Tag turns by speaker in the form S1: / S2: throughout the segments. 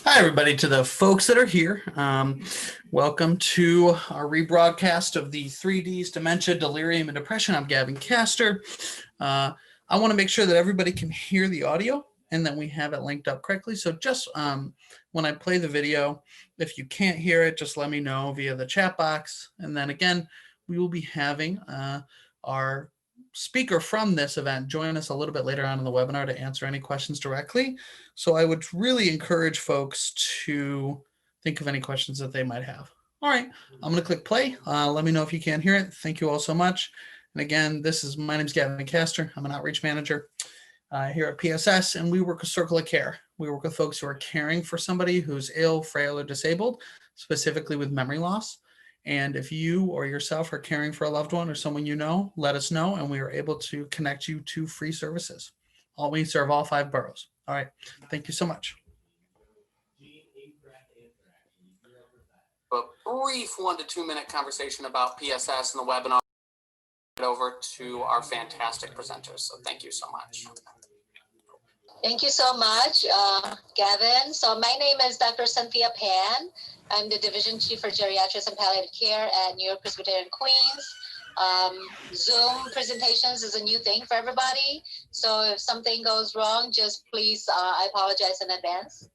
S1: Hi, everybody, to the folks that are here. Welcome to our rebroadcast of the 3Ds, Dementia, Delirium, and Depression. I'm Gavin Castor. I want to make sure that everybody can hear the audio and that we have it linked up correctly. So just when I play the video, if you can't hear it, just let me know via the chat box. And then again, we will be having our speaker from this event join us a little bit later on in the webinar to answer any questions directly. So I would really encourage folks to think of any questions that they might have. All right, I'm going to click play. Let me know if you can't hear it. Thank you all so much. And again, my name is Gavin Castor. I'm an outreach manager here at PSS, and we work with Circle of Care. We work with folks who are caring for somebody who's ill, frail, or disabled, specifically with memory loss. And if you or yourself are caring for a loved one or someone you know, let us know, and we are able to connect you to free services. We serve all 5 boroughs. All right. Thank you so much. A brief 1 to 2 minute conversation about PSS and the webinar over to our fantastic presenters. So thank you so much.
S2: Thank you so much, Gavin. So my name is Dr. Cynthia Pan. I'm the Division Chief for Geriatrics and Palliative Care at NewYork-Presbyterian Queens. Zoom presentations is a new thing for everybody. So if something goes wrong, just please, I apologize in advance.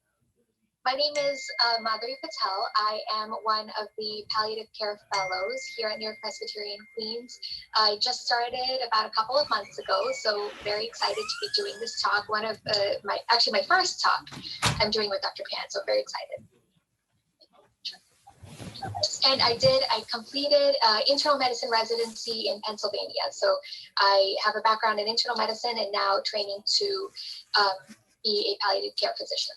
S3: My name is Madhuri Patel. I am one of the Palliative Care Fellows here at NewYork-Presbyterian Queens. I just started about a couple of months ago, so very excited to be doing this talk. One of my first talk I'm doing with Dr. Pan, so very excited. And I completed internal medicine residency in Pennsylvania. So I have a background in internal medicine and now training to be a palliative care physician.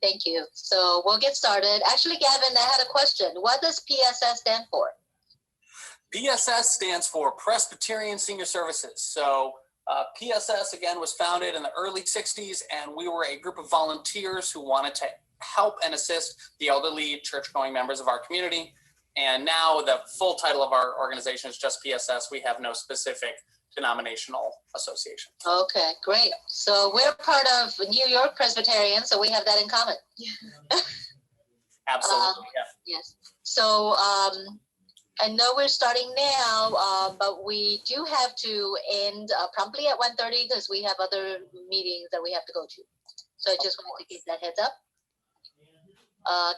S2: Thank you. So we'll get started. Actually, Gavin, I had a question. What does PSS stand for?
S1: PSS stands for Presbyterian Senior Services. So PSS, again, was founded in the early 60s, and we were a group of volunteers who wanted to help and assist the elderly church-going members of our community. And now the full title of our organization is just PSS. We have no specific denominational association.
S2: Okay, great. So we're part of New York Presbyterian, so we have that in common.
S1: Absolutely, yeah.
S2: Yes. So I know we're starting now, but we do have to end promptly at 1:30 because we have other meetings that we have to go to. So I just wanted to give that heads up.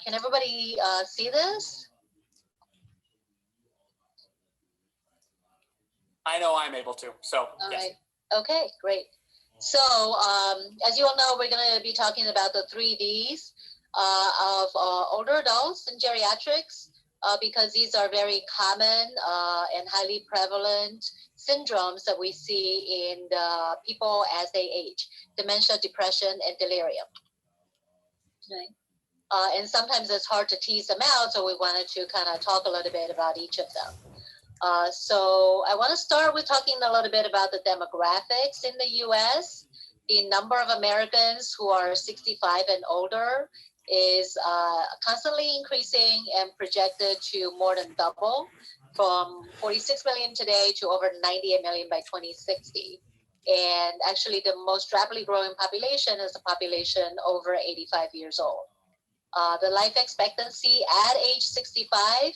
S2: Can everybody see this?
S1: I know I'm able to, so
S2: all
S1: yes.
S2: Right. Okay, great. So as you all know, we're going to be talking about the 3Ds of older adults and geriatrics because these are very common and highly prevalent syndromes that we see in the people as they age: dementia, depression, and delirium. Right. And sometimes it's hard to tease them out, so we wanted to kind of talk a little bit about each of them. So I want to start with talking a little bit about the demographics in the U.S. The number of Americans who are 65 and older is constantly increasing and projected to more than double, from 46 million today to over 98 million by 2060. And actually the most rapidly growing population is the population over 85 years old. The life expectancy at age 65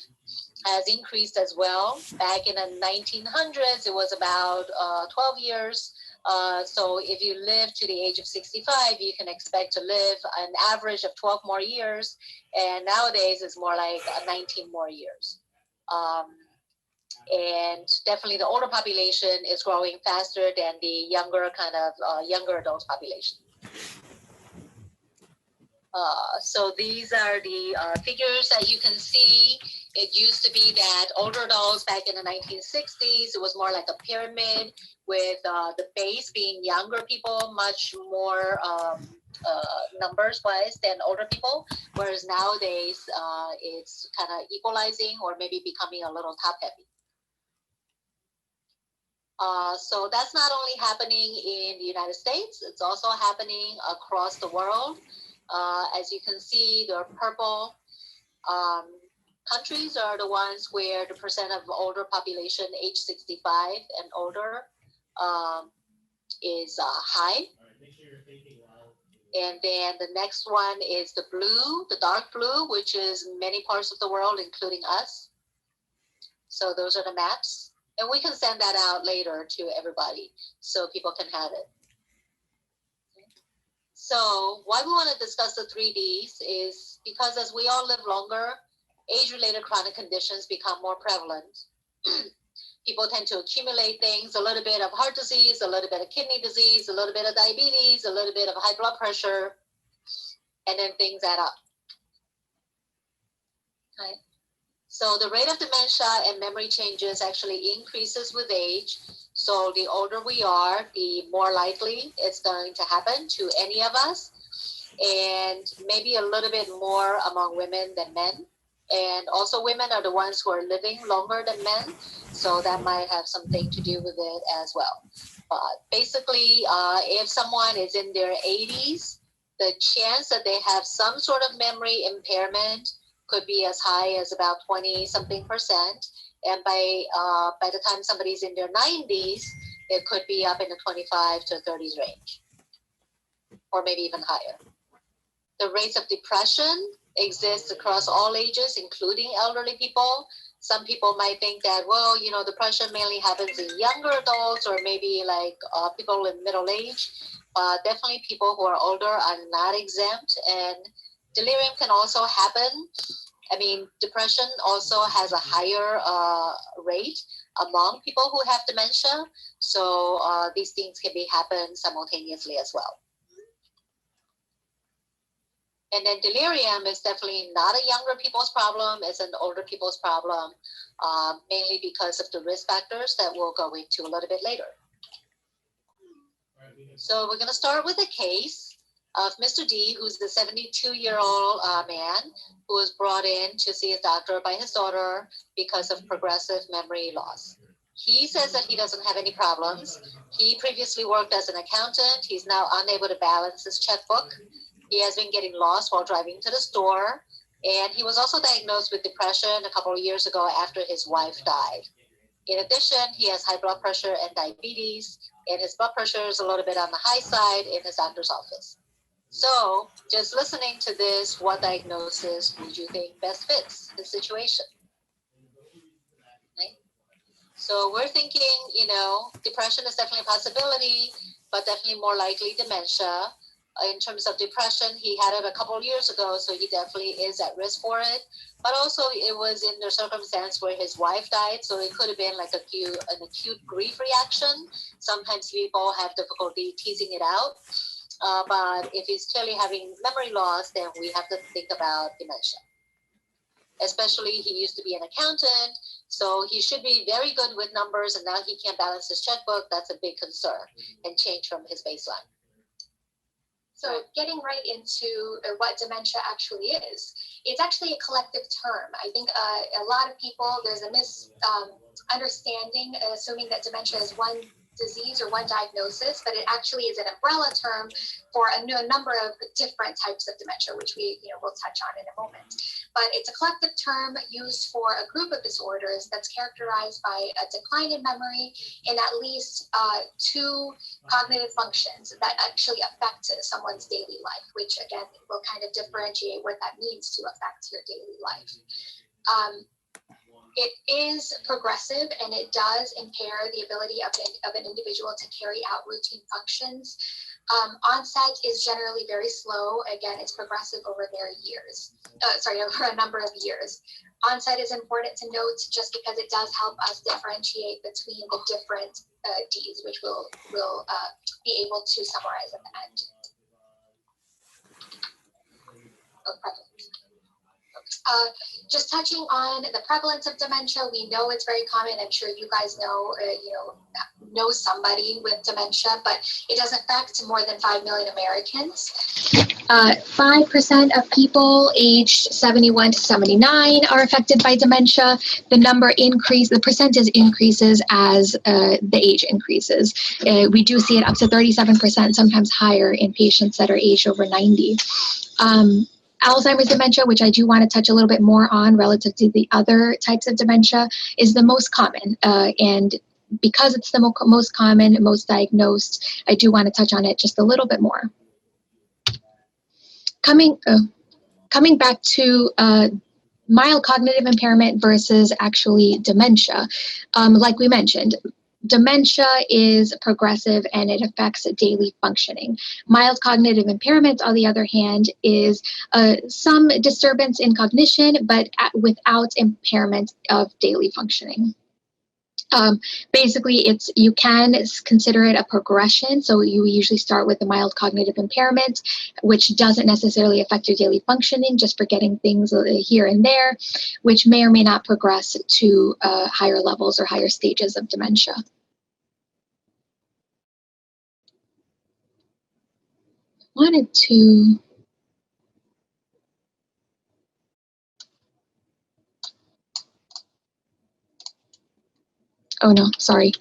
S2: has increased as well. Back in the 1900s, it was about 12 years. So if you live to the age of 65, you can expect to live an average of 12 more years. And nowadays, it's more like 19 more years. And definitely the older population is growing faster than the younger younger adult population. So these are the figures that you can see. It used to be that older adults back in the 1960s, it was more like a pyramid with the base being younger people, much more numbers-wise than older people, whereas nowadays it's kind of equalizing or maybe becoming a little top-heavy. So that's not only happening in the United States, it's also happening across the world. As you can see, the purple countries are the ones where the percent of older population age 65 and older is high. And then the next one is the blue, the dark blue, which is many parts of the world, including us. So those are the maps. And we can send that out later to everybody so people can have it. So why we want to discuss the 3Ds is because as we all live longer, age-related chronic conditions become more prevalent. People tend to accumulate things, a little bit of heart disease, a little bit of kidney disease, a little bit of diabetes, a little bit of high blood pressure, and then things add up. Right. So the rate of dementia and memory changes actually increases with age. So the older we are, the more likely it's going to happen to any of us, and maybe a little bit more among women than men. And also women are the ones who are living longer than men, so that might have something to do with it as well. But basically, if someone is in their 80s, the chance that they have some sort of memory impairment could be as high as about 20-something%. And by the time somebody's in their 90s, it could be up in the 25 to 30s range, or maybe even higher. The rates of depression exist across all ages, including elderly people. Some people might think that, well, you know, depression mainly happens in younger adults or maybe like people in middle age. Definitely people who are older are not exempt. And delirium can also happen. I mean, depression also has a higher rate among people who have dementia. So these things can happen simultaneously as well. And then delirium is definitely not a younger people's problem, it's an older people's problem, mainly because of the risk factors that we'll go into a little bit later. So we're going to start with a case of Mr. D, who's the 72-year-old man who was brought in to see his doctor by his daughter because of progressive memory loss. He says that he doesn't have any problems. He previously worked as an accountant. He's now unable to balance his checkbook. He has been getting lost while driving to the store. And he was also diagnosed with depression a couple of years ago after his wife died. In addition, he has high blood pressure and diabetes, and his blood pressure is a little bit on the high side in his doctor's office. So just listening to this, what diagnosis would you think best fits his situation? Right? So we're thinking, you know, depression is definitely a possibility, but definitely more likely dementia. In terms of depression, he had it a couple of years ago, so he definitely is at risk for it. But also it was in the circumstance where his wife died, so it could have been like an acute grief reaction. Sometimes people have difficulty teasing it out. But if he's clearly having memory loss, then we have to think about dementia. Especially he used to be an accountant, so he should be very good with numbers, and now he can't balance his checkbook. That's a big concern and change from his baseline.
S3: So getting right into what dementia actually is, it's actually a collective term. I think a lot of people, there's a misunderstanding, assuming that dementia is one disease or one diagnosis, but it actually is an umbrella term for a number of different types of dementia, which we'll touch on in a moment. But it's a collective term used for a group of disorders that's characterized by a decline in memory in at least two cognitive functions that actually affect someone's daily life, which again will kind of differentiate what that means to affect your daily life. It is progressive, and it does impair the ability of an individual to carry out routine functions. Onset is generally very slow. Again, it's progressive over over a number of years. Onset is important to note just because it does help us differentiate between the different Ds, which we'll be able to summarize at the end. Just touching on the prevalence of dementia, we know it's very common. I'm sure you guys know somebody with dementia, but it does affect more than 5 million Americans. 5% of people aged 71 to 79 are affected by dementia. The percentage increases as the age increases. We do see it up to 37%, sometimes higher in patients that are aged over 90. Alzheimer's dementia, which I do want to touch a little bit more on relative to the other types of dementia, is the most common. And because it's the most common, most diagnosed, I do want to touch on it just a little bit more. coming back to mild cognitive impairment versus actually dementia, like we mentioned, dementia is progressive and it affects daily functioning. Mild cognitive impairment, on the other hand, is some disturbance in cognition, but without impairment of daily functioning. Basically, you can consider it a progression. So you usually start with a mild cognitive impairment, which doesn't necessarily affect your daily functioning, just forgetting things here and there, which may or may not progress to higher levels or higher stages of dementia. Wanted to oh no, sorry.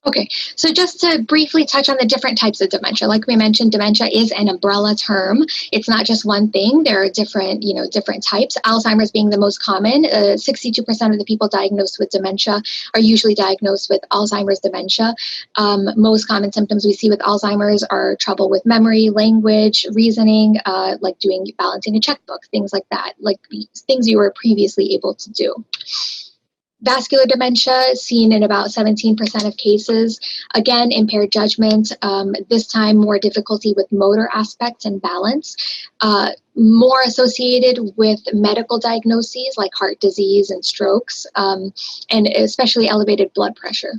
S3: Okay, so just to briefly touch on the different types of dementia, like we mentioned, dementia is an umbrella term. It's not just one thing. There are different types. Alzheimer's being the most common. 62% of the people diagnosed with dementia are usually diagnosed with Alzheimer's dementia. Most common symptoms we see with Alzheimer's are trouble with memory, language, reasoning, like balancing a checkbook, things like that, like things you were previously able to do. Vascular dementia seen in about 17% of cases. Again, impaired judgment, this time more difficulty with motor aspects and balance, more associated with medical diagnoses like heart disease and strokes, and especially elevated blood pressure.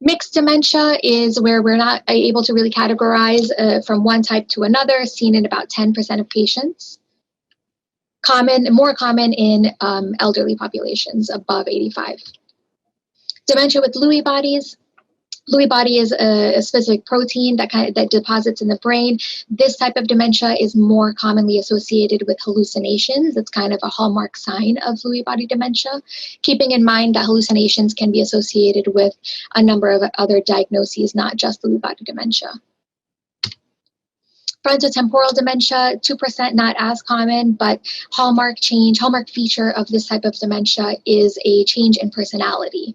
S3: Mixed dementia is where we're not able to really categorize from one type to another, seen in about 10% of patients. More common in elderly populations above 85. Dementia with Lewy bodies. Lewy body is a specific protein that deposits in the brain. This type of dementia is more commonly associated with hallucinations. It's kind of a hallmark sign of Lewy body dementia, keeping in mind that hallucinations can be associated with a number of other diagnoses, not just Lewy body dementia. Frontotemporal dementia, 2%, not as common, but hallmark feature of this type of dementia is a change in personality,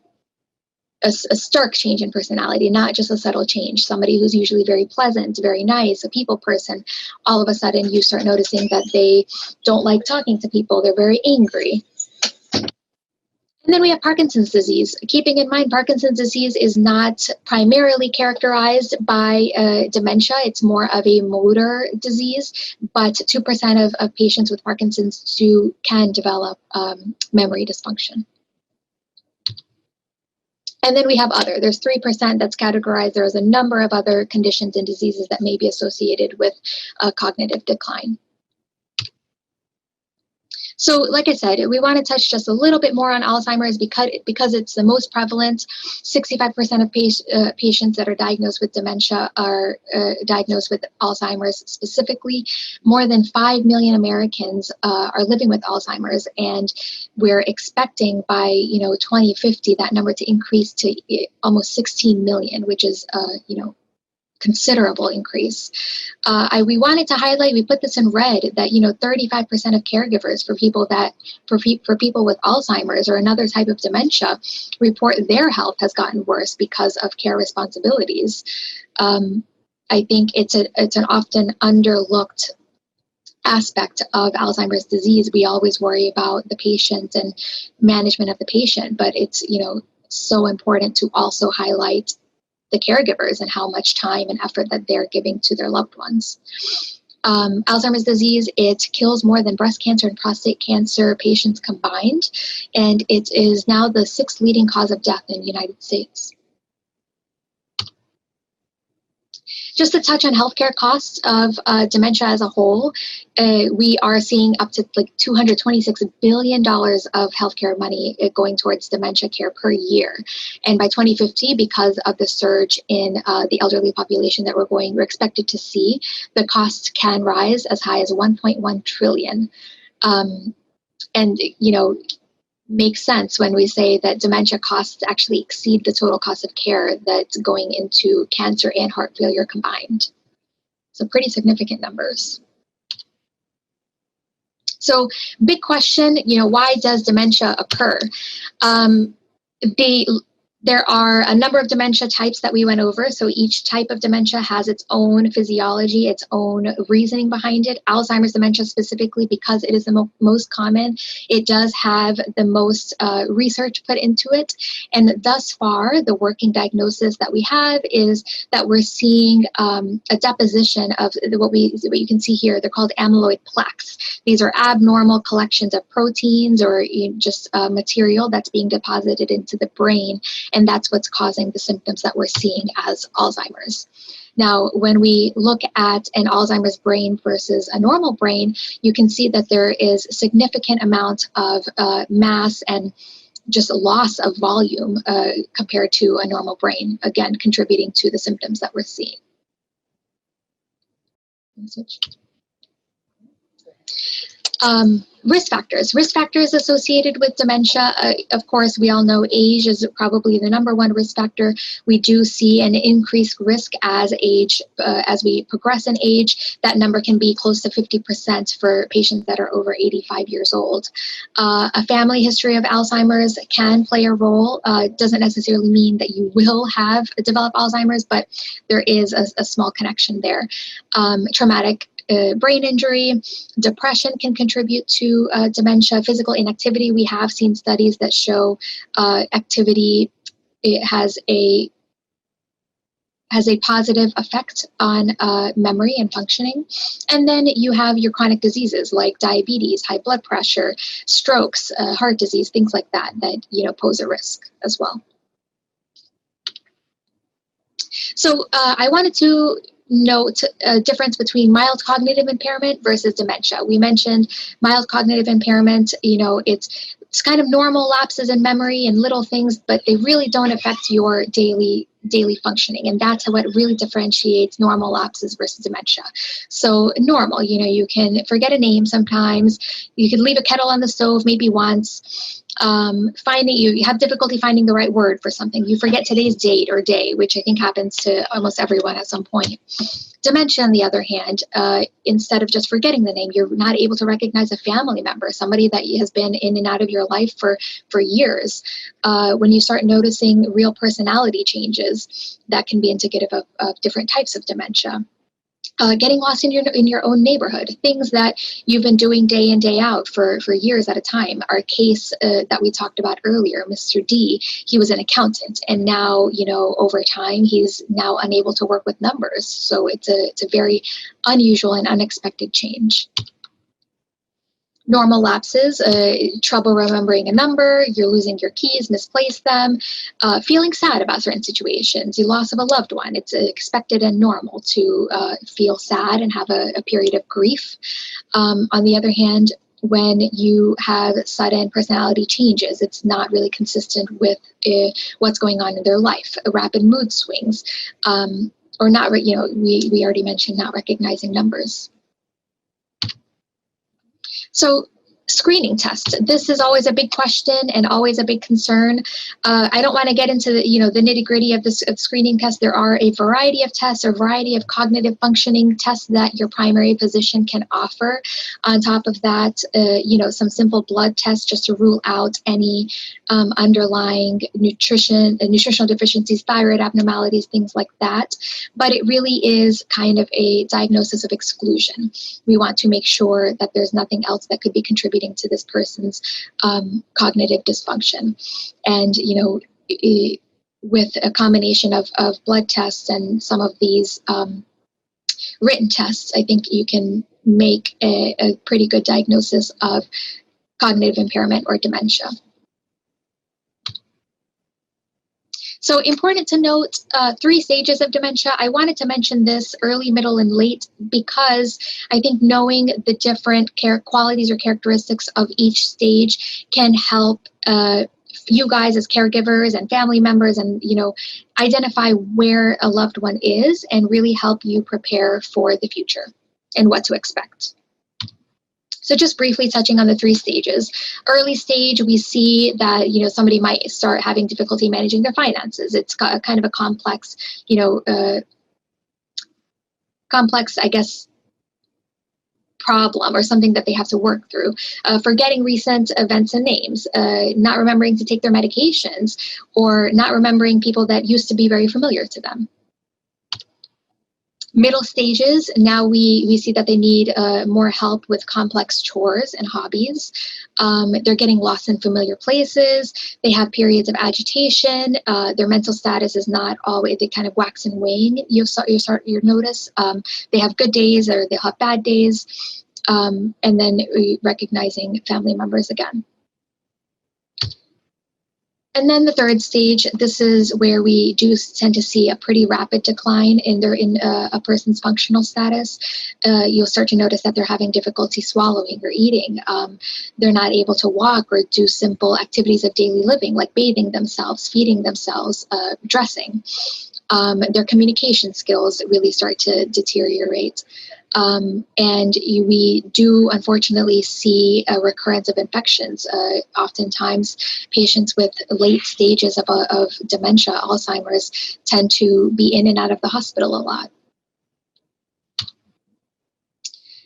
S3: a stark change in personality, not just a subtle change. Somebody who's usually very pleasant, very nice, a people person, all of a sudden you start noticing that they don't like talking to people, they're very angry. And then we have Parkinson's disease. Keeping in mind, Parkinson's disease is not primarily characterized by dementia. It's more of a motor disease, but 2% of patients with Parkinson's can develop memory dysfunction. And then we have other. There's 3% that's categorized. There's a number of other conditions and diseases that may be associated with cognitive decline. So like I said, we want to touch just a little bit more on Alzheimer's because it's the most prevalent. 65% of patients that are diagnosed with dementia are diagnosed with Alzheimer's specifically. More than 5 million Americans are living with Alzheimer's, and we're expecting by 2050 that number to increase to almost 16 million, which is considerable increase. We wanted to highlight, we put this in red, that 35% of caregivers for people with Alzheimer's or another type of dementia report their health has gotten worse because of care responsibilities. I think it's an often underlooked aspect of Alzheimer's disease. We always worry about the patient and management of the patient, but it's so important to also highlight the caregivers and how much time and effort that they're giving to their loved ones. Alzheimer's disease, it kills more than breast cancer and prostate cancer patients combined, and it is now the 6th leading cause of death in the United States. Just to touch on healthcare costs of dementia as a whole, we are seeing up to like $226 billion of healthcare money going towards dementia care per year. And by 2050, because of the surge in the elderly population that we're expected to see, the costs can rise as high as 1.1 trillion. And makes sense when we say that dementia costs actually exceed the total cost of care that's going into cancer and heart failure combined. So pretty significant numbers. So big question, why does dementia occur? There are a number of dementia types that we went over. So each type of dementia has its own physiology, its own reasoning behind it. Alzheimer's dementia specifically, because it is the most common, it does have the most research put into it. And thus far, the working diagnosis that we have is that we're seeing a deposition of what you can see here. They're called amyloid plaques. These are abnormal collections of proteins or just material that's being deposited into the brain. And that's what's causing the symptoms that we're seeing as Alzheimer's. Now, when we look at an Alzheimer's brain versus a normal brain, you can see that there is a significant amount of mass and just loss of volume compared to a normal brain, again, contributing to the symptoms that we're seeing. Risk factors associated with dementia. Of course, we all know age is probably the number one risk factor. We do see an increased risk as we progress in age. That number can be close to 50% for patients that are over 85 years old. A family history of Alzheimer's can play a role. Doesn't necessarily mean that you will have developed Alzheimer's, but there is a small connection there. Traumatic brain injury, depression can contribute to dementia. Physical inactivity, we have seen studies that show activity has a positive effect on memory and functioning. And then you have your chronic diseases like diabetes, high blood pressure, strokes, heart disease, things like that pose a risk as well. So I wanted to note a difference between mild cognitive impairment versus dementia. We mentioned mild cognitive impairment, it's kind of normal lapses in memory and little things, but they really don't affect your daily functioning. And that's what really differentiates normal lapses versus dementia. So normal, you can forget a name sometimes. You can leave a kettle on the stove maybe once. You have difficulty finding the right word for something. You forget today's date or day, which I think happens to almost everyone at some point. Dementia, on the other hand, instead of just forgetting the name, you're not able to recognize a family member, somebody that has been in and out of your life for years. When you start noticing real personality changes, that can be indicative of different types of dementia. Getting lost in your own neighborhood, things that you've been doing day in, day out for years at a time. Our case that we talked about earlier, Mr. D, he was an accountant, and now, over time, he's now unable to work with numbers. So it's a very unusual and unexpected change. Normal lapses, trouble remembering a number, you're losing your keys, misplaced them, feeling sad about certain situations, the loss of a loved one. It's expected and normal to feel sad and have a period of grief. On the other hand, when you have sudden personality changes, it's not really consistent with what's going on in their life. Rapid mood swings, or not, we already mentioned not recognizing numbers. So screening tests. This is always a big question and always a big concern. I don't want to get into the nitty-gritty of screening tests. There are a variety of tests or variety of cognitive functioning tests that your primary physician can offer. On top of that, some simple blood tests just to rule out any underlying nutritional deficiencies, thyroid abnormalities, things like that. But it really is kind of a diagnosis of exclusion. We want to make sure that there's nothing else that could be contributing to this person's cognitive dysfunction. And, with a combination of blood tests and some of these written tests, I think you can make a pretty good diagnosis of cognitive impairment or dementia. So important to note, 3 stages of dementia. I wanted to mention this early, middle, and late because I think knowing the different qualities or characteristics of each stage can help you guys as caregivers and family members and, identify where a loved one is and really help you prepare for the future and what to expect. So just briefly touching on the 3 stages. Early stage, we see that, somebody might start having difficulty managing their finances. It's got a kind of a complex, problem or something that they have to work through, forgetting recent events and names, not remembering to take their medications, or not remembering people that used to be very familiar to them. Middle stages, now we see that they need more help with complex chores and hobbies. They're getting lost in familiar places. They have periods of agitation. Their mental status is not always, they kind of wax and wane. You notice they have good days or they'll have bad days. And then recognizing family members again. And then the third stage, this is where we do tend to see a pretty rapid decline in a person's functional status. You'll start to notice that they're having difficulty swallowing or eating. They're not able to walk or do simple activities of daily living, like bathing themselves, feeding themselves, dressing. Their communication skills really start to deteriorate. And we do unfortunately see a recurrence of infections. Oftentimes, patients with late stages of dementia, Alzheimer's, tend to be in and out of the hospital a lot.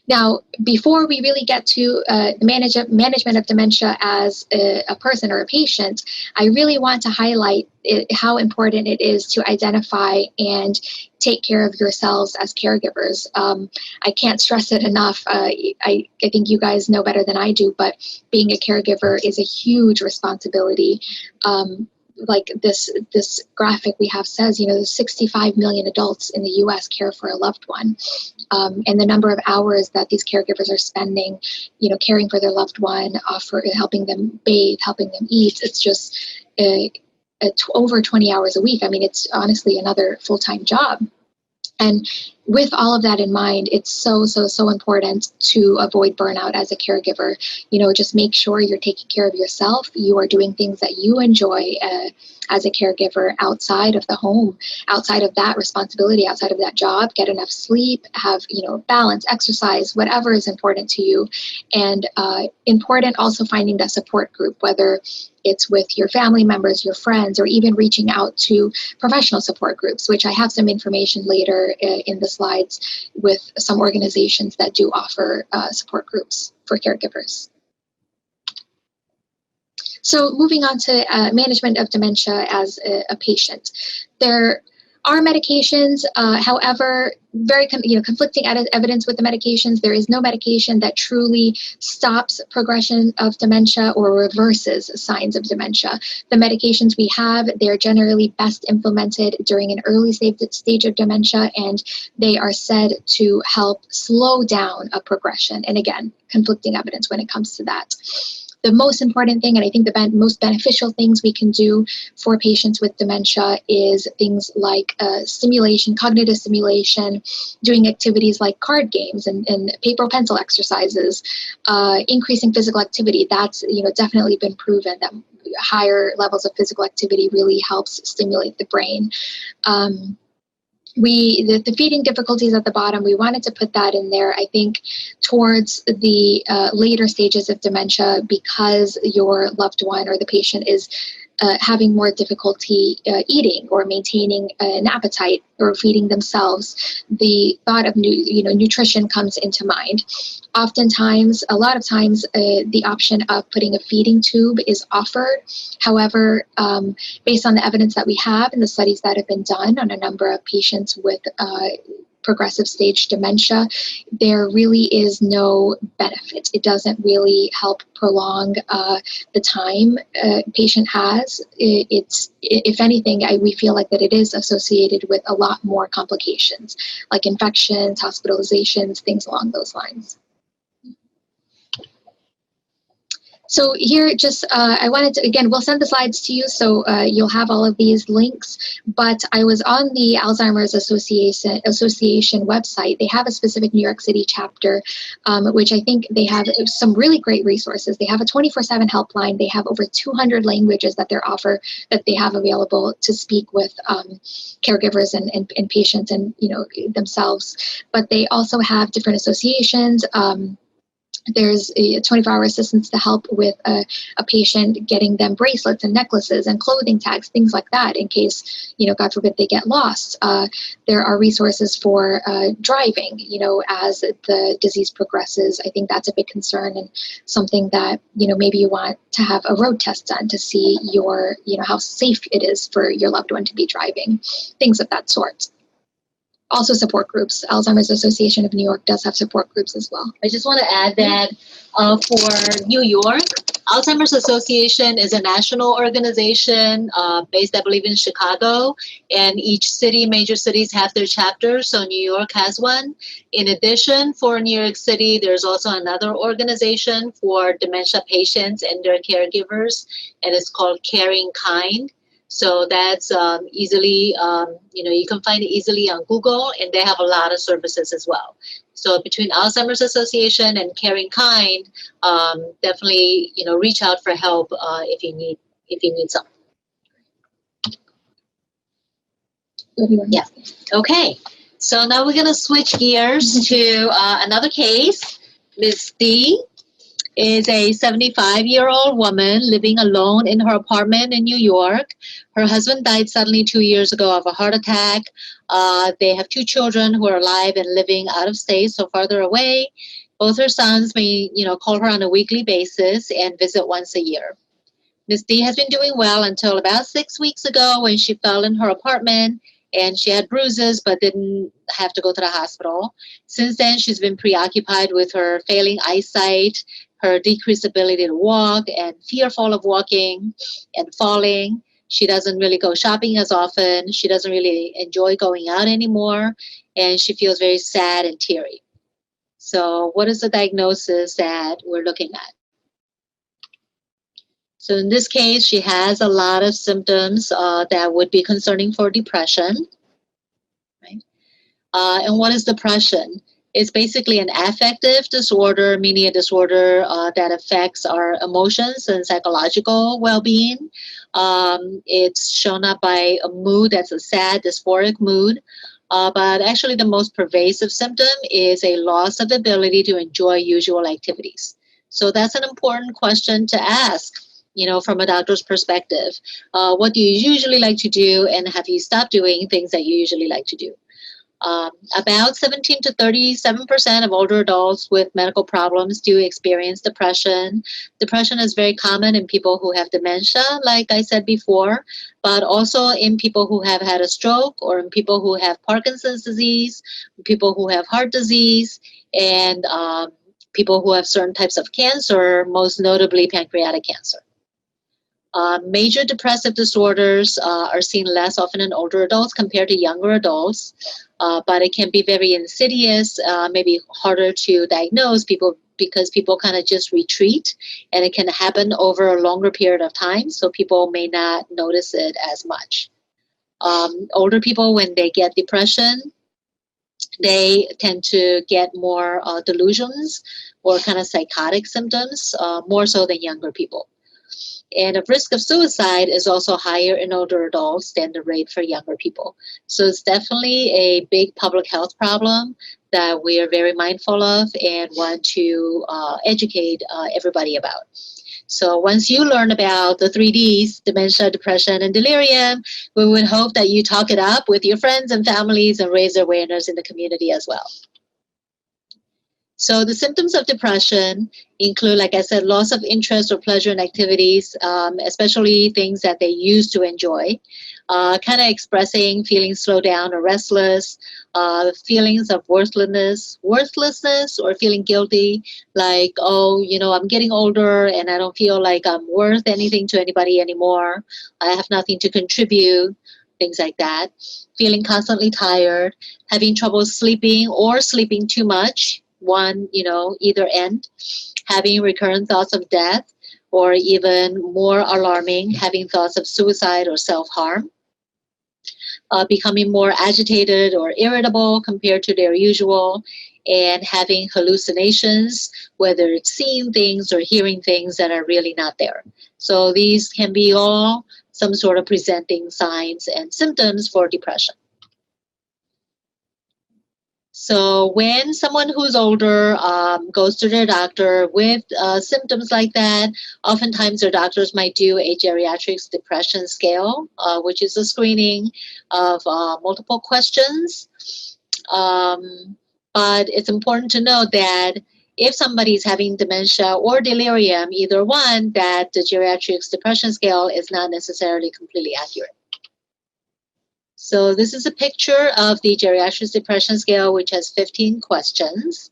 S3: Now, before we really get to management of dementia as a person or a patient, I really want to highlight how important it is to identify and take care of yourselves as caregivers. I can't stress it enough. I think you guys know better than I do, but being a caregiver is a huge responsibility. Like this graphic we have says, 65 million adults in the U.S. care for a loved one. And the number of hours that these caregivers are spending, caring for their loved one, helping them bathe, helping them eat, it's just over 20 hours a week. I mean, it's honestly another full-time job. And with all of that in mind, it's so important to avoid burnout as a caregiver. Just make sure you're taking care of yourself. You are doing things that you enjoy as a caregiver outside of the home, outside of that responsibility, outside of that job. Get enough sleep, have, balance, exercise, whatever is important to you. And important also finding that support group, whether it's with your family members, your friends, or even reaching out to professional support groups, which I have some information later in the slides with some organizations that do offer support groups for caregivers. So moving on to management of dementia as a patient. There are medications, however, very conflicting evidence with the medications. There is no medication that truly stops progression of dementia or reverses signs of dementia. The medications we have, they're generally best implemented during an early stage of dementia, and they are said to help slow down a progression. And again, conflicting evidence when it comes to that. The most important thing, and I think the most beneficial things we can do for patients with dementia is things like stimulation, cognitive stimulation, doing activities like card games and paper pencil exercises, increasing physical activity. That's definitely been proven that higher levels of physical activity really helps stimulate the brain. The feeding difficulties at the bottom, we wanted to put that in there, I think, towards the later stages of dementia, because your loved one or the patient is having more difficulty eating or maintaining an appetite or feeding themselves. The thought of nutrition comes into mind. Oftentimes, a lot of times, the option of putting a feeding tube is offered. However, based on the evidence that we have and the studies that have been done on a number of patients with progressive stage dementia, there really is no benefit. It doesn't really help prolong the time a patient has. If anything, we feel like that it is associated with a lot more complications, like infections, hospitalizations, things along those lines. So here, just I wanted to, again, we'll send the slides to you, so you'll have all of these links. But I was on the Alzheimer's Association website. They have a specific New York City chapter, which I think they have some really great resources. They have a 24/7 helpline. They have over 200 languages that they have available to speak with caregivers and patients and themselves. But they also have different associations. There's a 24-hour assistance to help with a patient getting them bracelets and necklaces and clothing tags, things like that, in case, God forbid, they get lost. There are resources for driving, as the disease progresses. I think that's a big concern and something that, maybe you want to have a road test done to see how safe it is for your loved one to be driving, things of that sort. Also support groups. Alzheimer's Association of New York does have support groups as well.
S2: I just want to add that for New York, Alzheimer's Association is a national organization based, I believe, in Chicago, and each city, major cities have their chapters, so New York has one. In addition, for New York City, there's also another organization for dementia patients and their caregivers, and it's called Caring Kind. So that's easily, you can find it easily on Google, and they have a lot of services as well. So between Alzheimer's Association and Caring Kind, definitely, reach out for help if you need something. Yeah. Okay. So now we're gonna switch gears to another case. Misty is a 75-year-old woman living alone in her apartment in New York. Her husband died suddenly 2 years ago of a heart attack. They have 2 children who are alive and living out of state, so farther away. Both her sons may, call her on a weekly basis and visit once a year. Ms. D has been doing well until about 6 weeks ago when she fell in her apartment and she had bruises but didn't have to go to the hospital. Since then, she's been preoccupied with her failing eyesight, her decreased ability to walk, and fearful of walking and falling. She doesn't really go shopping as often. She doesn't really enjoy going out anymore, and she feels very sad and teary. So what is the diagnosis that we're looking at? So in this case, she has a lot of symptoms that would be concerning for depression. Right? And what is depression? It's basically an affective disorder, meaning a disorder that affects our emotions and psychological well-being. It's shown up by a mood that's a sad, dysphoric mood. But actually the most pervasive symptom is a loss of ability to enjoy usual activities. So that's an important question to ask, from a doctor's perspective. What do you usually like to do, and have you stopped doing things that you usually like to do? About 17 to 37% of older adults with medical problems do experience depression. Depression is very common in people who have dementia, like I said before, but also in people who have had a stroke, or in people who have Parkinson's disease, people who have heart disease, and people who have certain types of cancer, most notably pancreatic cancer. Major depressive disorders are seen less often in older adults compared to younger adults, but it can be very insidious, maybe harder to diagnose because people kind of just retreat, and it can happen over a longer period of time, so people may not notice it as much. Older people, when they get depression, they tend to get more delusions or kind of psychotic symptoms, more so than younger people. And the risk of suicide is also higher in older adults than the rate for younger people. So it's definitely a big public health problem that we are very mindful of and want to educate everybody about. So once you learn about the 3Ds, dementia, depression, and delirium, we would hope that you talk it up with your friends and families and raise awareness in the community as well. So the symptoms of depression include, like I said, loss of interest or pleasure in activities, especially things that they used to enjoy, kind of expressing feeling slowed down or restless, feelings of worthlessness or feeling guilty, like, oh, I'm getting older and I don't feel like I'm worth anything to anybody anymore. I have nothing to contribute, things like that. Feeling constantly tired, having trouble sleeping or sleeping too much. Either end, having recurrent thoughts of death, or even more alarming, having thoughts of suicide or self-harm, becoming more agitated or irritable compared to their usual, and having hallucinations, whether it's seeing things or hearing things that are really not there. So these can be all some sort of presenting signs and symptoms for depression. So when someone who's older goes to their doctor with symptoms like that, oftentimes their doctors might do a geriatrics depression scale, which is a screening of multiple questions. But it's important to know that if somebody is having dementia or delirium, either one, that the geriatrics depression scale is not necessarily completely accurate. So this is a picture of the geriatrics depression scale, which has 15 questions.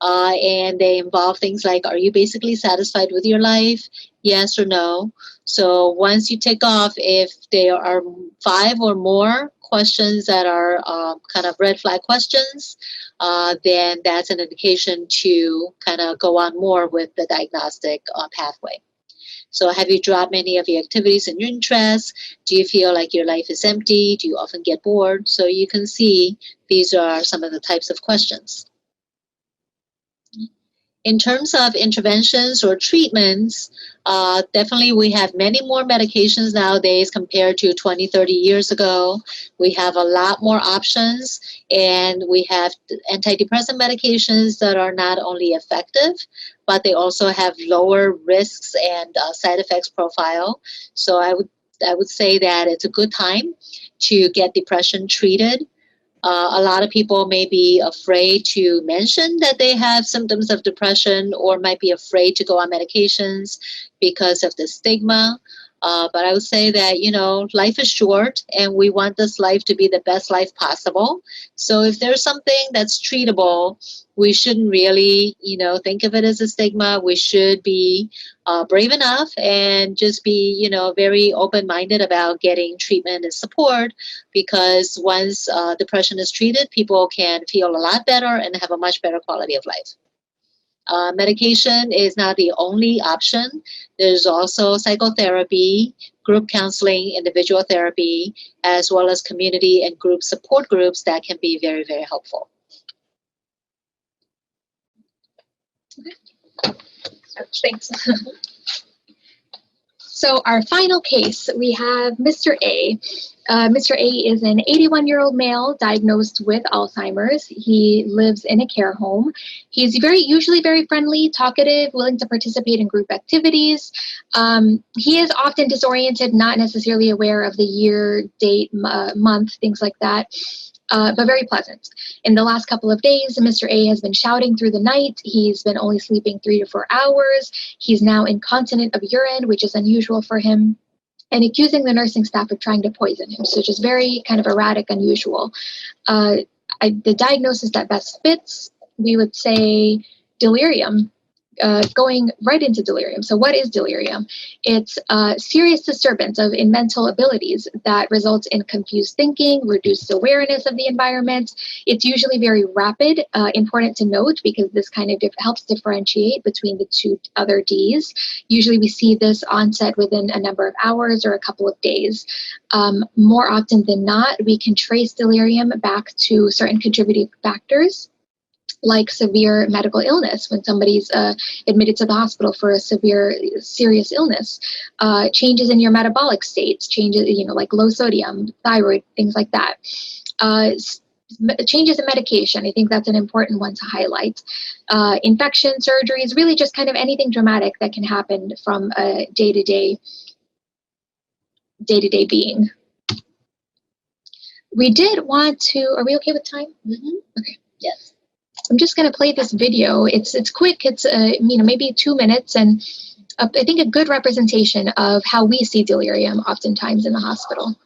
S2: And they involve things like, are you basically satisfied with your life? Yes or no. So once you tick off, if there are 5 or more questions that are kind of red flag questions, then that's an indication to kind of go on more with the diagnostic pathway. So have you dropped many of your activities and your interests? Do you feel like your life is empty? Do you often get bored? So you can see these are some of the types of questions. In terms of interventions or treatments, definitely we have many more medications nowadays compared to 20, 30 years ago. We have a lot more options, and we have antidepressant medications that are not only effective, but they also have lower risks and side effects profile. So I would say that it's a good time to get depression treated. A lot of people may be afraid to mention that they have symptoms of depression, or might be afraid to go on medications because of the stigma. But I would say that, life is short and we want this life to be the best life possible. So if there's something that's treatable, we shouldn't really, think of it as a stigma. We should be brave enough and just be, very open-minded about getting treatment and support, because once depression is treated, people can feel a lot better and have a much better quality of life. Medication is not the only option. There's also psychotherapy, group counseling, individual therapy, as well as community and group support groups that can be very, very helpful.
S3: Thanks. So our final case, we have Mr. A. Mr. A is an 81-year-old male diagnosed with Alzheimer's. He lives in a care home. He's usually very friendly, talkative, willing to participate in group activities. He is often disoriented, not necessarily aware of the year, date, month, things like that. But very pleasant. In the last couple of days, Mr. A has been shouting through the night. He's been only sleeping 3 to 4 hours. He's now incontinent of urine, which is unusual for him, and accusing the nursing staff of trying to poison him. So just very kind of erratic, unusual. The diagnosis that best fits, we would say delirium. Going right into delirium. So what is delirium? It's a serious disturbance in mental abilities that results in confused thinking, reduced awareness of the environment. It's usually very rapid, important to note, because this kind of helps differentiate between the 2 other Ds. Usually we see this onset within a number of hours or a couple of days. More often than not, we can trace delirium back to certain contributing factors, like severe medical illness, when somebody's admitted to the hospital for a serious illness, changes in your metabolic states, changes, like low sodium, thyroid, things like that. Changes in medication, I think that's an important one to highlight. Infection, surgeries, really just kind of anything dramatic that can happen from a day-to-day being. We did want to, are we okay with time?
S2: Mm-hmm.
S3: Okay.
S2: Yes.
S3: I'm just going to play this video. It's quick. It's maybe 2 minutes, and I think a good representation of how we see delirium oftentimes in the hospital.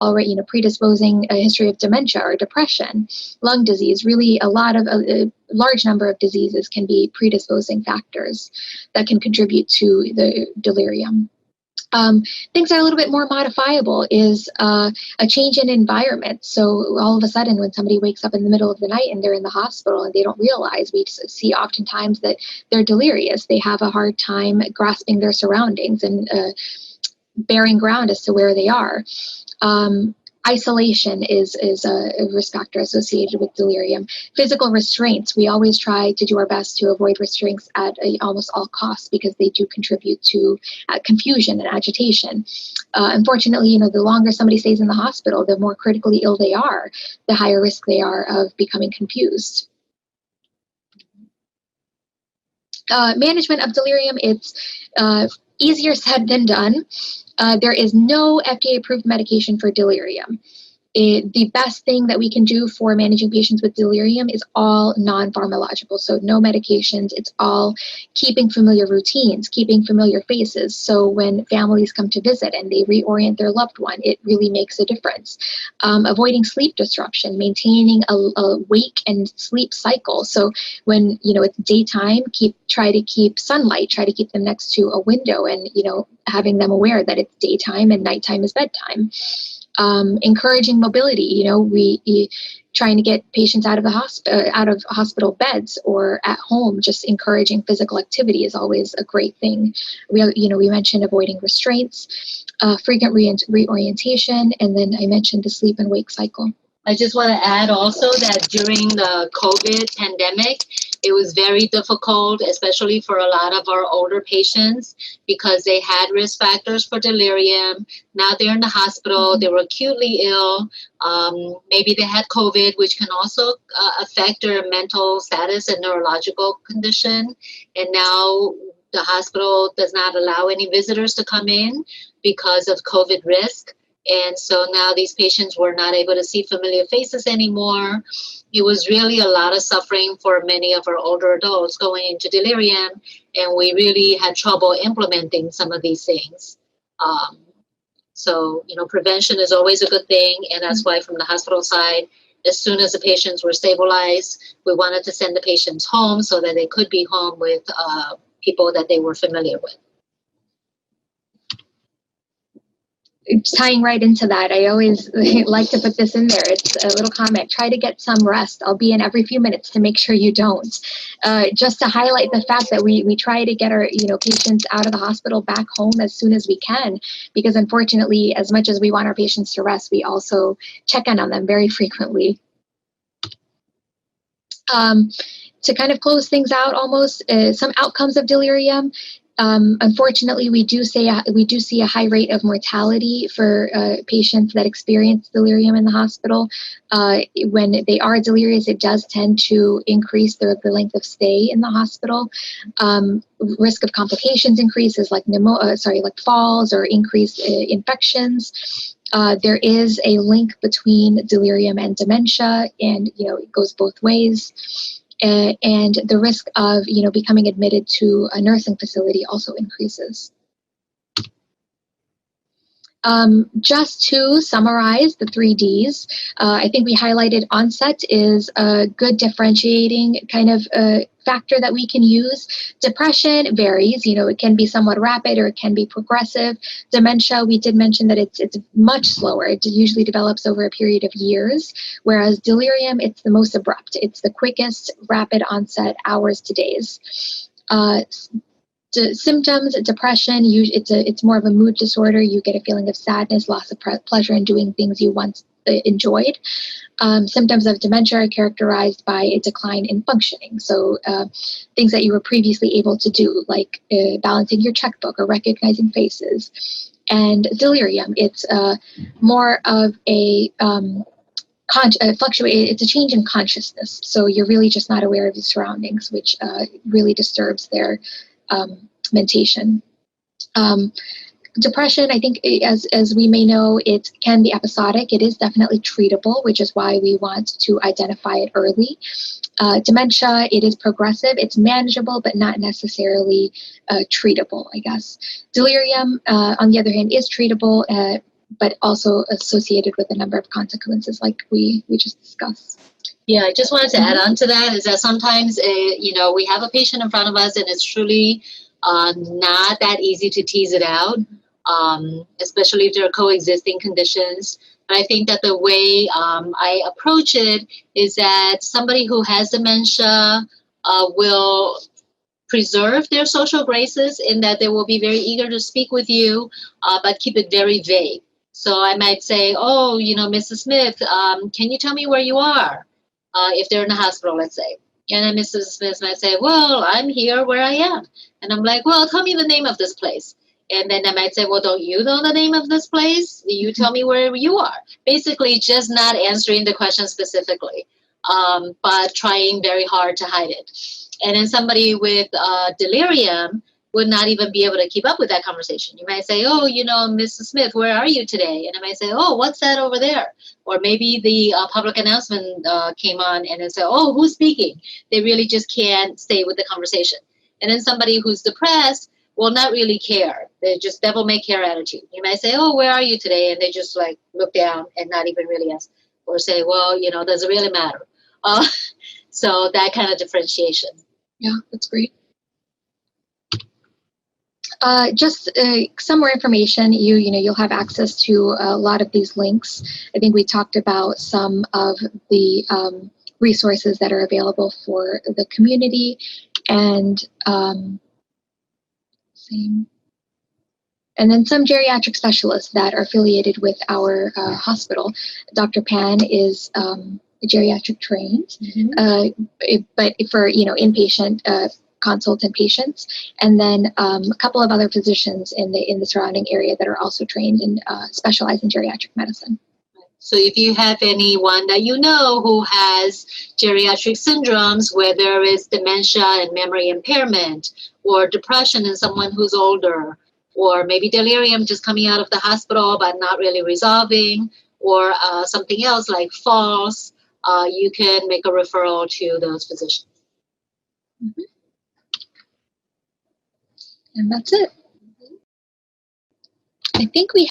S3: already, predisposing a history of dementia or depression, lung disease. Really, a large number of diseases can be predisposing factors that can contribute to the delirium. Things that are a little bit more modifiable is a change in environment. So all of a sudden, when somebody wakes up in the middle of the night and they're in the hospital and they don't realize, we see oftentimes that they're delirious. They have a hard time grasping their surroundings and bearing ground as to where they are. Isolation is a risk factor associated with delirium. Physical restraints, we always try to do our best to avoid restraints at almost all costs because they do contribute to confusion and agitation. Unfortunately, the longer somebody stays in the hospital, the more critically ill they are, the higher risk they are of becoming confused. Management of delirium, it's easier said than done. There is no FDA-approved medication for delirium. The best thing that we can do for managing patients with delirium is all non-pharmacological, so no medications. It's all keeping familiar routines, keeping familiar faces. So when families come to visit and they reorient their loved one, it really makes a difference. Avoiding sleep disruption, maintaining a wake and sleep cycle. So when it's daytime, try to keep sunlight, try to keep them next to a window, and having them aware that it's daytime and nighttime is bedtime. Encouraging mobility, we trying to get patients out of hospital beds or at home. Just encouraging physical activity is always a great thing. We mentioned avoiding restraints, frequent reorientation, and then I mentioned the sleep and wake cycle.
S2: I just want to add also that during the COVID pandemic, it was very difficult, especially for a lot of our older patients, because they had risk factors for delirium. Now they're in the hospital, they were acutely ill. Maybe they had COVID, which can also affect their mental status and neurological condition. And now the hospital does not allow any visitors to come in because of COVID risk. And so now these patients were not able to see familiar faces anymore. It was really a lot of suffering for many of our older adults going into delirium, and we really had trouble implementing some of these things. So, prevention is always a good thing, and that's why from the hospital side, as soon as the patients were stabilized, we wanted to send the patients home so that they could be home with people that they were familiar with.
S3: Tying right into that, I always like to put this in there. It's a little comment. Try to get some rest. I'll be in every few minutes to make sure you don't. Just to highlight the fact that we try to get our patients out of the hospital back home as soon as we can, because unfortunately, as much as we want our patients to rest, we also check in on them very frequently. To kind of close things out, almost some outcomes of delirium. Unfortunately, we do see a high rate of mortality for patients that experience delirium in the hospital. When they are delirious, it does tend to increase the length of stay in the hospital. Risk of complications increases, like falls or increased infections. There is a link between delirium and dementia, and it goes both ways. And the risk of becoming admitted to a nursing facility also increases. Just to summarize the 3 Ds, I think we highlighted onset is a good differentiating kind of factor that we can use. Depression varies, it can be somewhat rapid or it can be progressive. Dementia, we did mention that it's much slower. It usually develops over a period of years, whereas delirium, it's the most abrupt. It's the quickest, rapid onset, hours to days. Symptoms, depression, it's more of a mood disorder. You get a feeling of sadness, loss of pleasure in doing things you once enjoyed. Symptoms of dementia are characterized by a decline in functioning. So things that you were previously able to do, like balancing your checkbook or recognizing faces. And delirium, it's more of a it's a change in consciousness. So you're really just not aware of your surroundings, which really disturbs their mentation. Depression, I think, as we may know, it can be episodic. It is definitely treatable, which is why we want to identify it early. Dementia, it is progressive. It's manageable, but not necessarily treatable, I guess. Delirium, on the other hand, is treatable. but also associated with a number of consequences like we just discussed.
S2: Yeah, I just wanted to add on to that is that sometimes, we have a patient in front of us and it's truly not that easy to tease it out, especially if there are coexisting conditions. But I think that the way I approach it is that somebody who has dementia will preserve their social graces in that they will be very eager to speak with you, but keep it very vague. So I might say, oh, Mrs. Smith, can you tell me where you are? If they're in the hospital, let's say. And then Mrs. Smith might say, well, I'm here where I am. And I'm like, well, tell me the name of this place. And then I might say, well, don't you know the name of this place? You tell me where you are. Basically, just not answering the question specifically, but trying very hard to hide it. And then somebody with delirium would not even be able to keep up with that conversation. You might say, oh, Mrs. Smith, where are you today? And I might say, oh, what's that over there? Or maybe the public announcement came on and they say, oh, who's speaking? They really just can't stay with the conversation. And then somebody who's depressed will not really care. They just devil may care attitude. You might say, oh, where are you today? And they just like look down and not even really ask, or say, well, does it really matter? So that kind of differentiation.
S3: Yeah, that's great. Just some more information. You'll have access to a lot of these links. I think we talked about some of the resources that are available for the community, and then some geriatric specialists that are affiliated with our hospital. Dr. Pan is geriatric trained, but for inpatient consult and patients, and then a couple of other physicians in the surrounding area that are also trained and specialize in geriatric medicine.
S2: So if you have anyone that who has geriatric syndromes, whether it's dementia and memory impairment, or depression in someone who's older, or maybe delirium just coming out of the hospital but not really resolving, or something else like falls, you can make a referral to those physicians.
S3: Mm-hmm. And that's it. I think we.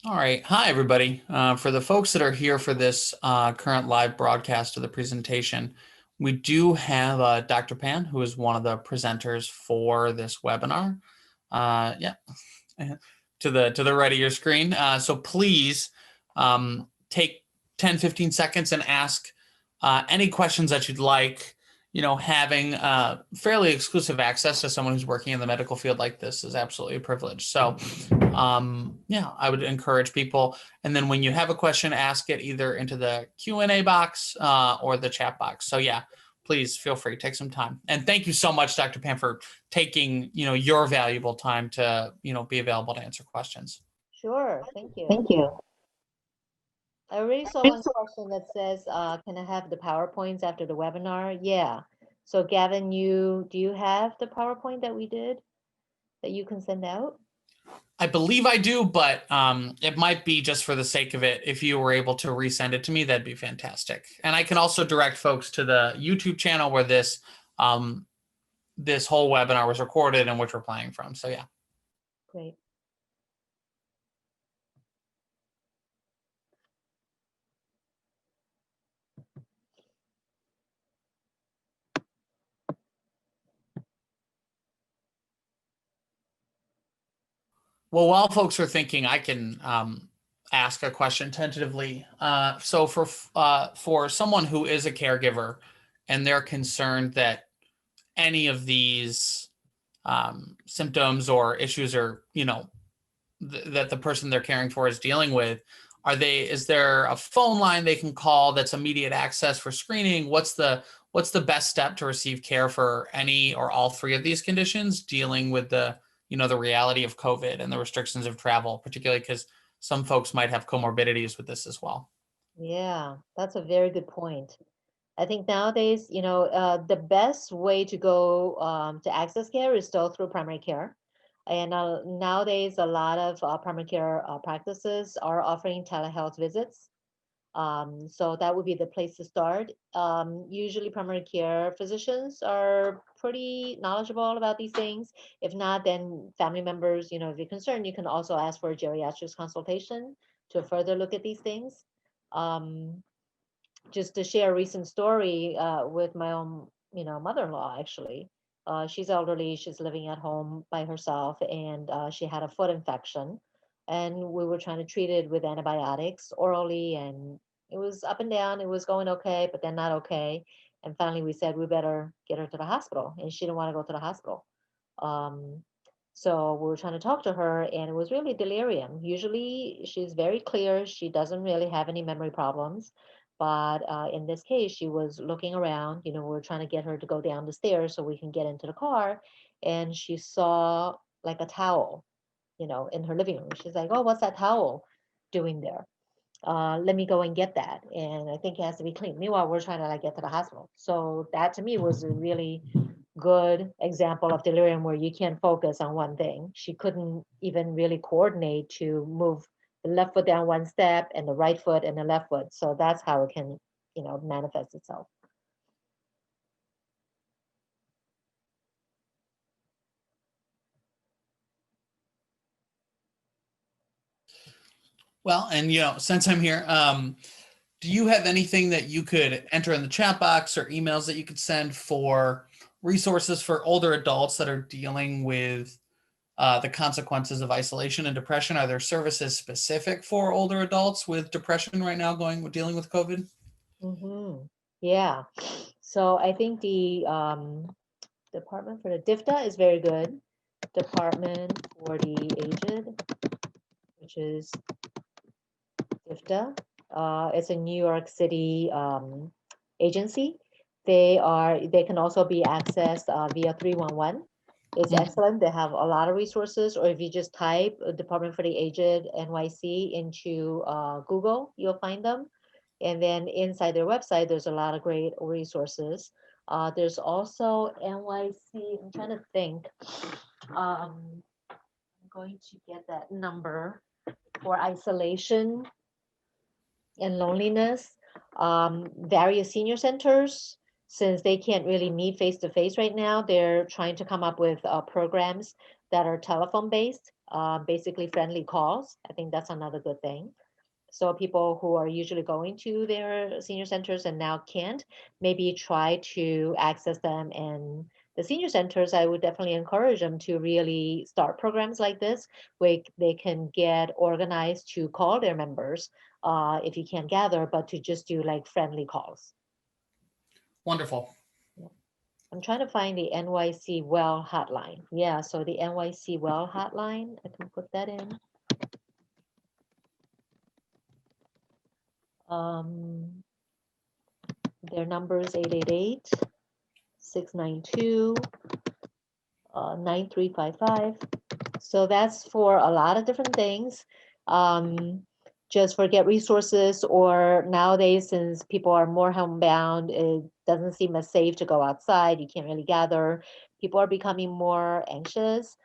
S1: All right. Hi, everybody. For the folks that are here for this current live broadcast of the presentation, we do have Dr. Pan, who is one of the presenters for this webinar. Yeah, to the right of your screen. So please take 10, 15 seconds and ask any questions that you'd like. Having fairly exclusive access to someone who's working in the medical field like this is absolutely a privilege. So yeah, I would encourage people. And then when you have a question, ask it either into the Q&A box or the chat box. So yeah, please feel free, take some time. And thank you so much, Dr. Pan, for taking, your valuable time to, be available to answer questions.
S4: Sure, thank you.
S2: Thank you.
S4: I already saw one question that says, can I have the PowerPoints after the webinar? Yeah. So Gavin, do you have the PowerPoint that we did that you can send out?
S1: I believe I do, but it might be just for the sake of it. If you were able to resend it to me, that'd be fantastic. And I can also direct folks to the YouTube channel where this this whole webinar was recorded and which we're playing from. So yeah.
S4: Great.
S1: Well, while folks are thinking, I can ask a question tentatively. So for someone who is a caregiver and they're concerned that any of these symptoms or issues are, that the person they're caring for is dealing with, is there a phone line they can call that's immediate access for screening? What's the best step to receive care for any or all three of these conditions, dealing with the reality of COVID and the restrictions of travel, particularly because some folks might have comorbidities with this as well?
S4: Yeah, that's a very good point. I think nowadays, the best way to go to access care is still through primary care. And nowadays, a lot of primary care practices are offering telehealth visits. So that would be the place to start. Usually primary care physicians are pretty knowledgeable about these things. If not, then family members, you know, if you're concerned, you can also ask for a geriatrics consultation to further look at these things. Um, just to share a recent story with my own, you know, mother-in-law actually. She's elderly, she's living at home by herself, and she had a foot infection. And we were trying to treat it with antibiotics orally, and it was up and down. It was going okay, but then not okay. And finally, we said we better get her to the hospital, and she didn't want to go to the hospital. Um, so we were trying to talk to her, and it was really delirium. Usually, she's very clear. She doesn't really have any memory problems. But in this case, she was looking around. You know, we were trying to get her to go down the stairs so we can get into the car. And she saw like a towel, you know, in her living room. She's like, "Oh, what's that towel doing there? Let me go and get that." And I think it has to be clean. Meanwhile, we're trying to like get to the hospital. So that to me was a really good example of delirium where you can't focus on one thing. She couldn't even really coordinate to move the left foot down one step and the right foot and the left foot. So that's how it can, you know, manifest itself.
S1: Well, and since I'm here, do you have anything that you could enter in the chat box or emails that you could send for resources for older adults that are dealing with the consequences of isolation and depression? Are there services specific for older adults with depression right now dealing with COVID?
S4: Yeah. So I think the Department for the DIFTA is very good. Department for the Aged, which is DIFTA. It's a New York City agency. They can also be accessed via 311. It's excellent. They have a lot of resources, or if you just type Department for the Aged NYC into Google, you'll find them. And then inside their website, there's a lot of great resources. There's also NYC, I'm trying to think. I'm going to get that number for isolation and loneliness. Various senior centers, since they can't really meet face to face right now, they're trying to come up with programs that are telephone based, basically friendly calls. I think that's another good thing. So people who are usually going to their senior centers and now can't, maybe try to access them. And the senior centers, I would definitely encourage them to really start programs like this, where they can get organized to call their members if you can't gather, but to just do like friendly calls.
S1: Wonderful.
S4: I'm trying to find the NYC Well hotline. Yeah, so the NYC Well hotline, I can put that in. Their number is 888-692-9355. So that's for a lot of different things. Just for get resources, or nowadays, since people are more homebound, it doesn't seem as safe to go outside. You can't really gather. People are becoming more anxious,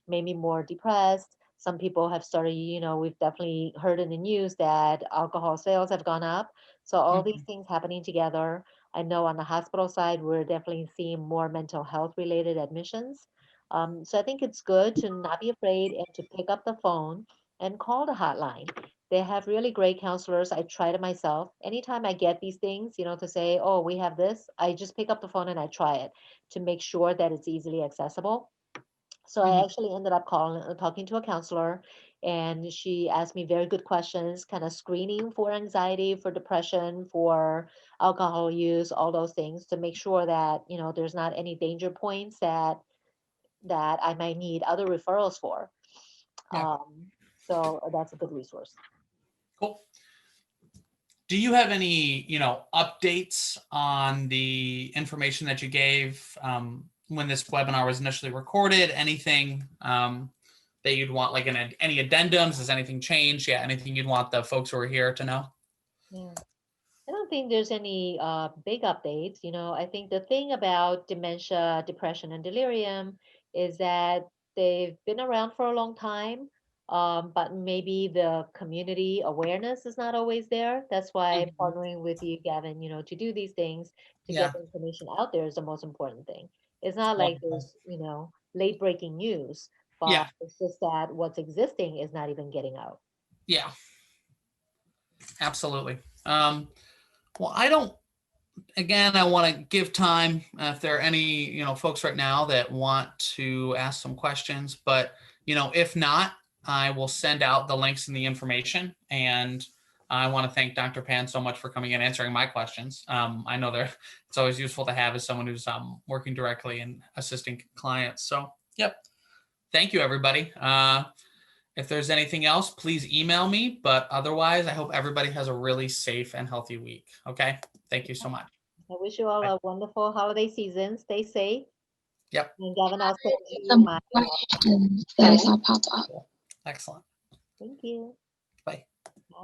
S4: maybe more depressed. Some people have started, you know, we've definitely heard in the news that alcohol sales have gone up. So all these things happening together. I know on the hospital side, we're definitely seeing more mental health related admissions. So I think it's good to not be afraid and to pick up the phone and call the hotline. They have really great counselors. I tried it myself. Anytime I get these things, you know, to say, oh, we have this, I just pick up the phone and I try it to make sure that it's easily accessible. So I actually ended up talking to a counselor, and she asked me very good questions, kind of screening for anxiety, for depression, for alcohol use, all those things to make sure that, you know, there's not any danger points that I might need other referrals for.
S1: Yeah.
S4: So that's a good resource.
S1: Cool. Do you have any, updates on the information that you gave when this webinar was initially recorded? Anything that you'd want, like any addendums? Has anything changed? Yeah, anything you'd want the folks who are here to know?
S4: Yeah. I don't think there's any big updates. You know, I think the thing about dementia, depression, and delirium is that they've been around for a long time. but maybe the community awareness is not always there. That's why
S1: Mhm.
S4: partnering with you, Gavin, to do these things, to
S1: Yeah.
S4: get the information out there is the most important thing. It's not like
S1: Wonderful.
S4: there's, late breaking news, but
S1: Yeah.
S4: it's just that what's existing is not even getting out.
S1: Yeah. Absolutely. Well, I don't. Again, I want to give time if there are any folks right now that want to ask some questions, but if not, I will send out the links and the information. And I want to thank Dr. Pan so much for coming in and answering my questions. I know it's always useful to have as someone who's working directly and assisting clients. So, yep. Thank you, everybody. If there's anything else, please email me. But otherwise, I hope everybody has a really safe and healthy week. Okay. Thank you so much.
S4: I wish you all a wonderful holiday season. Stay safe.
S1: Yep.
S4: And Gavin, I'll send you
S3: Some
S4: my.
S3: questions that I saw pop up.
S1: Excellent.
S4: Thank you.